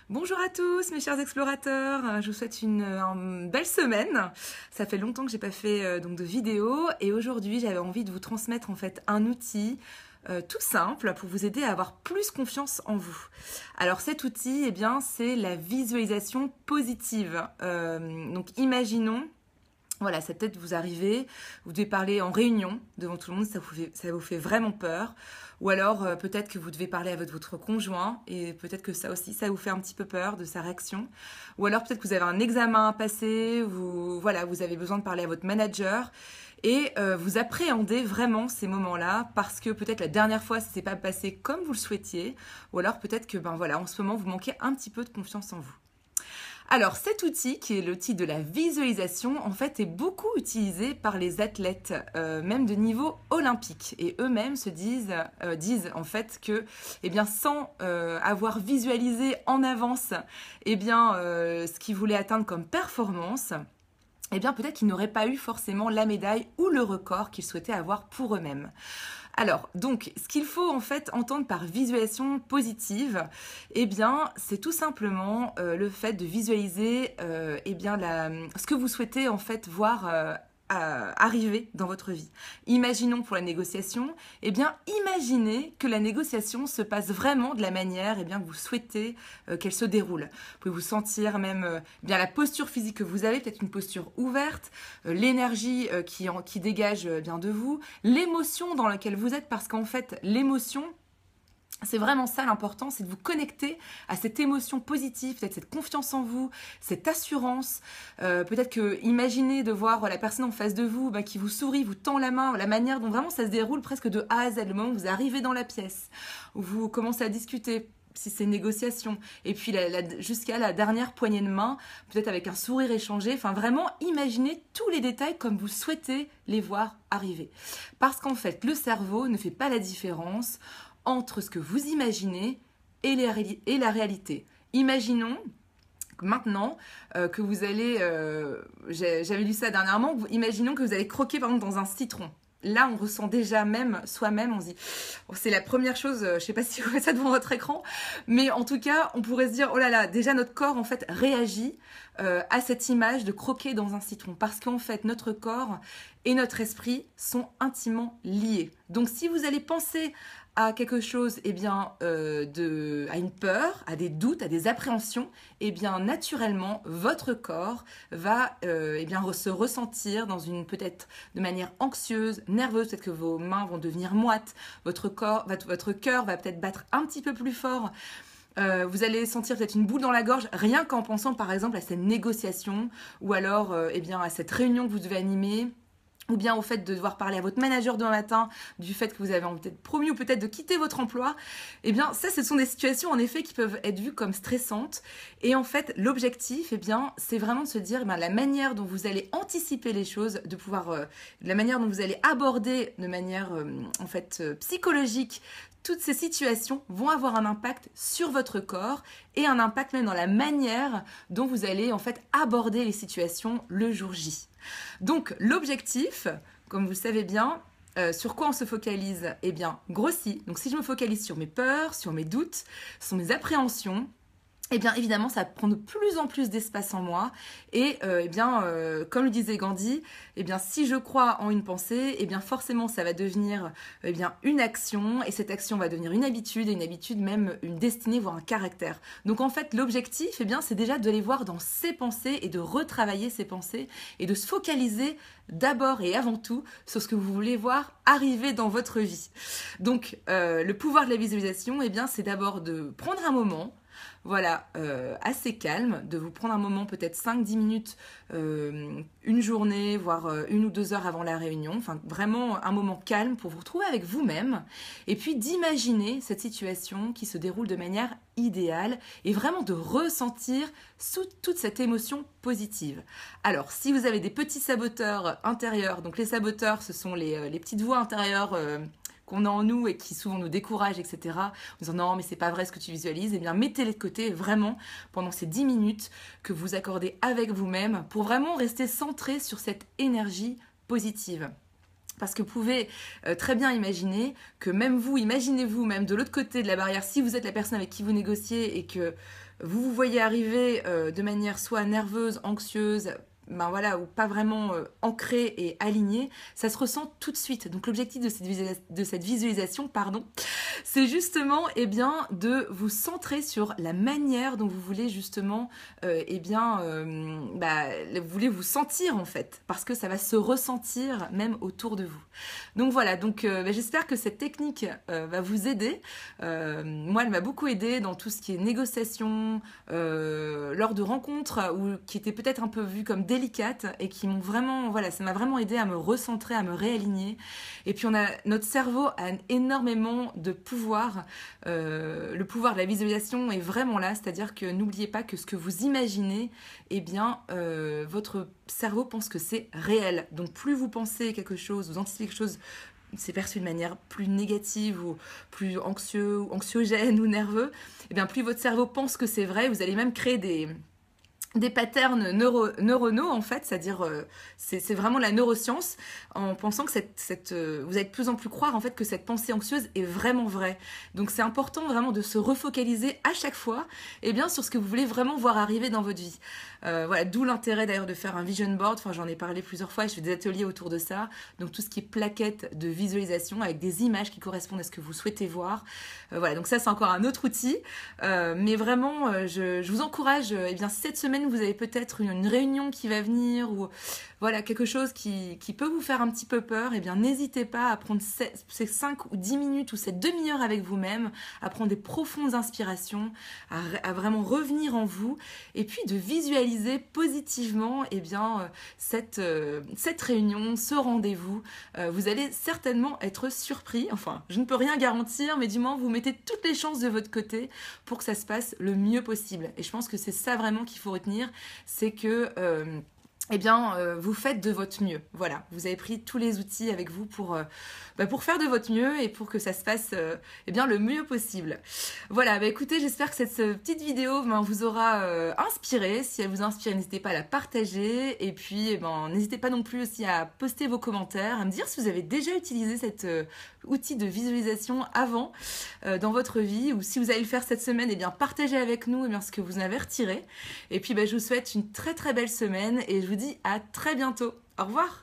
Bonjour à tous mes chers explorateurs, je vous souhaite une belle semaine. Ça fait longtemps que j'ai pas fait donc de vidéo et aujourd'hui j'avais envie de vous transmettre en fait un outil tout simple pour vous aider à avoir plus confiance en vous. Alors cet outil, eh bien, c'est la visualisation positive. Donc imaginons. Voilà, ça peut-être vous arriver, vous devez parler en réunion devant tout le monde, ça vous fait vraiment peur. Ou alors peut-être que vous devez parler avec votre conjoint et peut-être que ça aussi, ça vous fait un petit peu peur de sa réaction. Ou alors peut-être que vous avez un examen à passer, vous avez besoin de parler à votre manager et vous appréhendez vraiment ces moments-là parce que peut-être la dernière fois ça ne s'est pas passé comme vous le souhaitiez. Ou alors peut-être que en ce moment vous manquez un petit peu de confiance en vous. Alors cet outil, qui est l'outil de la visualisation, en fait est beaucoup utilisé par les athlètes, même de niveau olympique. Et eux-mêmes disent en fait que, sans avoir visualisé en avance, ce qu'ils voulaient atteindre comme performance, peut-être qu'ils n'auraient pas eu forcément la médaille ou le record qu'ils souhaitaient avoir pour eux-mêmes. Alors, donc, ce qu'il faut en fait entendre par visualisation positive, c'est tout simplement le fait de visualiser ce que vous souhaitez en fait voir arriver dans votre vie. Imaginons pour la négociation, imaginez que la négociation se passe vraiment de la manière que vous souhaitez qu'elle se déroule. Vous pouvez vous sentir même la posture physique que vous avez, peut-être une posture ouverte, l'énergie qui dégage bien de vous, l'émotion dans laquelle vous êtes, parce qu'en fait, l'émotion, c'est vraiment ça l'important, c'est de vous connecter à cette émotion positive, peut-être cette confiance en vous, cette assurance. Peut-être que imaginez de voir la personne en face de vous qui vous sourit, vous tend la main, la manière dont vraiment ça se déroule presque de A à Z, le moment où vous arrivez dans la pièce, où vous commencez à discuter, si c'est une négociation, et puis jusqu'à la dernière poignée de main, peut-être avec un sourire échangé, vraiment imaginez tous les détails comme vous souhaitez les voir arriver. Parce qu'en fait, le cerveau ne fait pas la différence entre ce que vous imaginez et la réalité. Imaginons maintenant que vous allez, j'avais lu ça dernièrement, imaginons que vous allez croquer par exemple dans un citron. Là, on ressent déjà même soi-même, on se dit, c'est la première chose, je ne sais pas si vous voyez ça devant votre écran, mais en tout cas, on pourrait se dire, oh là là, déjà notre corps en fait réagit à cette image de croquer dans un citron, parce qu'en fait, notre corps et notre esprit sont intimement liés. Donc, si vous allez penser à quelque chose, à une peur, à des doutes, à des appréhensions, naturellement, votre corps va se ressentir peut-être de manière anxieuse, nerveuse, peut-être que vos mains vont devenir moites, votre cœur va peut-être battre un petit peu plus fort. Vous allez sentir peut-être une boule dans la gorge, rien qu'en pensant par exemple à cette négociation, ou alors à cette réunion que vous devez animer, ou bien au fait de devoir parler à votre manager demain matin, du fait que vous avez peut-être promis ou peut-être de quitter votre emploi. Ça, ce sont des situations en effet qui peuvent être vues comme stressantes. Et en fait, l'objectif, c'est vraiment de se dire la manière dont vous allez anticiper les choses, de pouvoir, la manière dont vous allez aborder de manière psychologique toutes ces situations vont avoir un impact sur votre corps et un impact même dans la manière dont vous allez en fait aborder les situations le jour J. Donc l'objectif, comme vous le savez bien, sur quoi on se focalise ? Grossit. Donc si je me focalise sur mes peurs, sur mes doutes, sur mes appréhensions, évidemment, ça prend de plus en plus d'espace en moi. Et comme le disait Gandhi, si je crois en une pensée, forcément, ça va devenir une action. Et cette action va devenir une habitude, et une habitude même une destinée, voire un caractère. Donc en fait, l'objectif, c'est déjà de les voir dans ses pensées et de retravailler ses pensées et de se focaliser d'abord et avant tout sur ce que vous voulez voir arriver dans votre vie. Donc, le pouvoir de la visualisation, c'est d'abord de prendre un moment, assez calme, de vous prendre un moment, peut-être 5-10 minutes, une journée, voire 1 ou 2 heures avant la réunion, vraiment un moment calme pour vous retrouver avec vous-même, et puis d'imaginer cette situation qui se déroule de manière idéale, et vraiment de ressentir toute cette émotion positive. Alors, si vous avez des petits saboteurs intérieurs, donc les saboteurs, ce sont les petites voix intérieures qu'on a en nous et qui souvent nous découragent, etc. En disant non, mais c'est pas vrai ce que tu visualises, mettez-les de côté vraiment pendant ces 10 minutes que vous accordez avec vous-même pour vraiment rester centré sur cette énergie positive. Parce que vous pouvez très bien imaginer que même vous, imaginez-vous même de l'autre côté de la barrière, si vous êtes la personne avec qui vous négociez et que vous vous voyez arriver de manière soit nerveuse, anxieuse, ben voilà, ou pas vraiment ancrée et alignée, ça se ressent tout de suite. Donc l'objectif de cette visualisation, pardon, c'est justement de vous centrer sur la manière dont vous voulez justement vous voulez vous sentir en fait, parce que ça va se ressentir même autour de vous. Donc voilà, j'espère que cette technique va vous aider. Moi, elle m'a beaucoup aidée dans tout ce qui est négociation, lors de rencontres qui étaient peut-être un peu vues comme délicates et qui m'ont vraiment, voilà, ça m'a vraiment aidé à me recentrer, à me réaligner. Et puis notre cerveau a énormément de pouvoir. Le pouvoir de la visualisation est vraiment là, c'est-à-dire que n'oubliez pas que ce que vous imaginez, votre cerveau pense que c'est réel. Donc plus vous pensez quelque chose, vous anticipez quelque chose, c'est perçu de manière plus négative ou plus anxiogène ou nerveux, plus votre cerveau pense que c'est vrai, vous allez même créer des patterns neuronaux en fait, c'est-à-dire c'est vraiment la neuroscience, en pensant que vous allez de plus en plus croire en fait que cette pensée anxieuse est vraiment vraie. Donc c'est important vraiment de se refocaliser à chaque fois sur ce que vous voulez vraiment voir arriver dans votre vie. Voilà, d'où l'intérêt d'ailleurs de faire un vision board. Enfin, j'en ai parlé plusieurs fois, je fais des ateliers autour de ça. Donc tout ce qui est plaquettes de visualisation avec des images qui correspondent à ce que vous souhaitez voir. Voilà, donc ça c'est encore un autre outil. Mais vraiment, je vous encourage, si cette semaine vous avez peut-être une réunion qui va venir ou voilà, quelque chose qui peut vous faire un petit peu peur, n'hésitez pas à prendre ces 5 ou 10 minutes ou cette demi-heure avec vous-même, à prendre des profondes inspirations, à vraiment revenir en vous et puis de visualiser positivement cette réunion, ce rendez-vous. Vous allez certainement être surpris, enfin je ne peux rien garantir, mais du moins vous mettez toutes les chances de votre côté pour que ça se passe le mieux possible. Et je pense que c'est ça vraiment qu'il faut retenir, c'est que vous faites de votre mieux. Voilà, vous avez pris tous les outils avec vous pour faire de votre mieux et pour que ça se passe le mieux possible. Voilà, écoutez, j'espère que cette petite vidéo vous aura inspiré. Si elle vous a inspiré, n'hésitez pas à la partager. Et puis, n'hésitez pas non plus aussi à poster vos commentaires, à me dire si vous avez déjà utilisé cet outil de visualisation avant dans votre vie, ou si vous allez le faire cette semaine, partagez avec nous ce que vous en avez retiré. Et puis, je vous souhaite une très très belle semaine et je vous dis à très bientôt. Au revoir!